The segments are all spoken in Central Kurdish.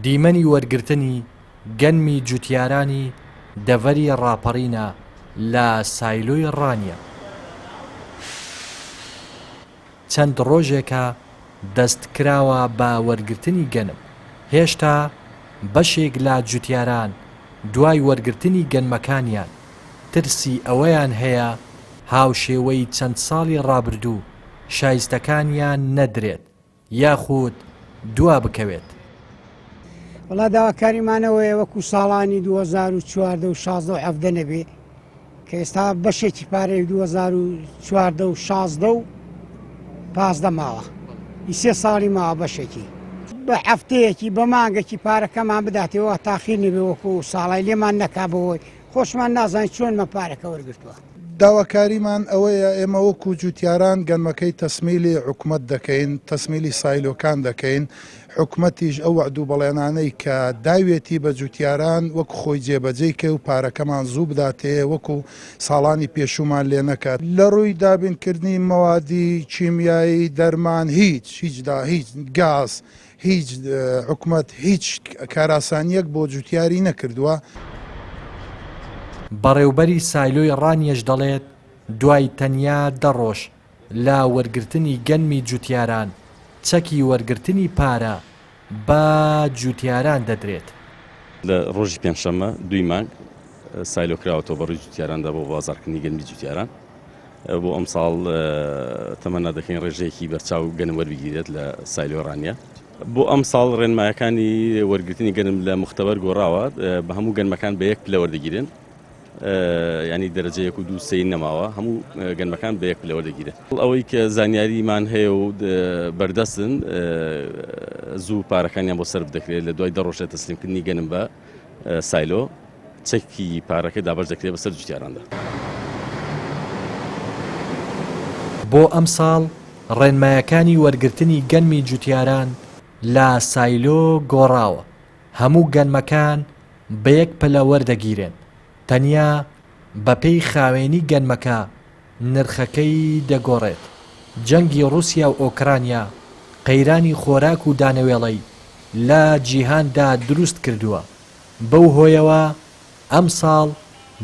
دیمەنی وەرگرتنی گەنمی جوتیارانی دەڤەری ڕاپەڕینە لە سایلۆی ڕانیە. چەند ڕۆژێکە دەستکراوە بە وەرگرتنی گەنم. هێشتا بەشێک لە جوتیاران دوای وەرگرتنی گەنمەکانیان ترسی ئەوەیان هەیە هاوشێوەی چەند ساڵی ڕابردوو شایستەکانیان نەدرێت یاخود دوا بکەوێت. وڵا داواکاریمانەوەی وەکو ساڵانی 2014 و 16 و 17 نەبێ کە ئێستا بەشێکی پارەی 2014 و 16 و 15 ماوە 3 ساڵی ماوە بەشێکی بە هەفتەیەکی بە مانگێکی پارەکەمان بداتەوە تاخیر نەبێ وەکو ساڵای لێمان نەکابەوەی خۆشمان نازانین چۆنمە پارەکە وەرگرتووە. داواکاریمان ئەوەیە ئێمە وەکو جوتیاران گەنمەکەی تەسمیلی حکومەت دەکەین، تەسمیلی سایلۆکان دەکەین. حکومەتیش ئەو وعد و بەڵێنانەی کە داوێتی بە جوتیاران وەکو خۆی جێبەجێی کە و پارەکەمان زوو بداتەیە وەکو ساڵانی پێشومان لێ نەکات. لە ڕووی دابینکردنی مەوادی کیمیایی دەرمان هیچ گاز هیچ حکومەت هیچ کاراسانیەک بۆ جوتیاری نەکردووە. بەڕێوبەری سایلۆی ڕانیەش دەڵێت دوای تەنیا 10 ڕۆژ لە وەرگرتنی گەنمی جوتیاران چەکی وەرگرتنی پارە بە جوتیاران دەدرێت. لە ڕۆژی پێنجشەممە 2 مانگ سایلۆکراوەتەوە بەڕووی جوتیاراندا بۆ بازاڕکردنی گەنمی جوتیاران. بۆ ئەم ساڵ تەمەنا دەکەین ڕێژەیەکی بەرچاو گەنم وەربگیرێت لە سایلۆ ڕانیە. بۆ ئەم ساڵ ڕێنمایەکانی وەرگرتنی گەنم لە مختبەر گۆڕاوە بە هەموو گەنمەکان بە 1 پلە وەردەگیرن. ینی دەرەجە 1 و 2 3 نەماوە هەموو گەنمەکان بە 1 پلە وەردەگیرێت. ئەوەی کە زانیاریمان هەیە و بەردەستن زوو پارەکانیان بۆ سەر بدەکرێت لە دوای 10 ڕۆژە تەسلیمکردنی گەنم بە سایلۆ چەکی پارەکە دابەش دەکرێت بەسەر جوتیاراندا. بۆ ئەم ساڵ ڕێنمایەکانی وەرگرتنی گەنمی جوتیاران لە سایلۆ گۆڕاوە. هەموو گەنمەکان بە 1 پلە وەردەگیرێن. تەنیا بەپێی خاوێنی گەنمەکە نرخەکەی دەگۆڕێت. جەنگی رووسیا و ئۆکرانیا قەیرانی خۆراک و دانەوێڵەی لە جیهاندا دروست کردووە. بەو هۆیەوە ئەم ساڵ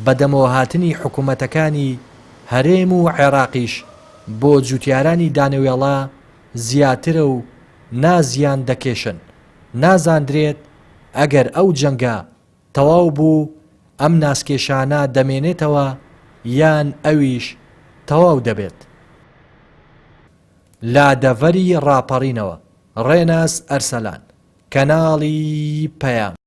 بەدەمەوە هاتنی حکوومەتەکانی هەرێم و عێراقیش بۆ جوتیارانی دانەوێڵە زیاترە و نازیان دەکێشن. نازاندرێت ئەگەر ئەو جەنگە تەواو بوو ئەم ناسکێشانە دەمێنێتەوە یان ئەویش تەواو دەبێت. لا دەڤەری ڕاپەڕینەوە ڕێناس ئەرسەلان کەناڵی پەیام.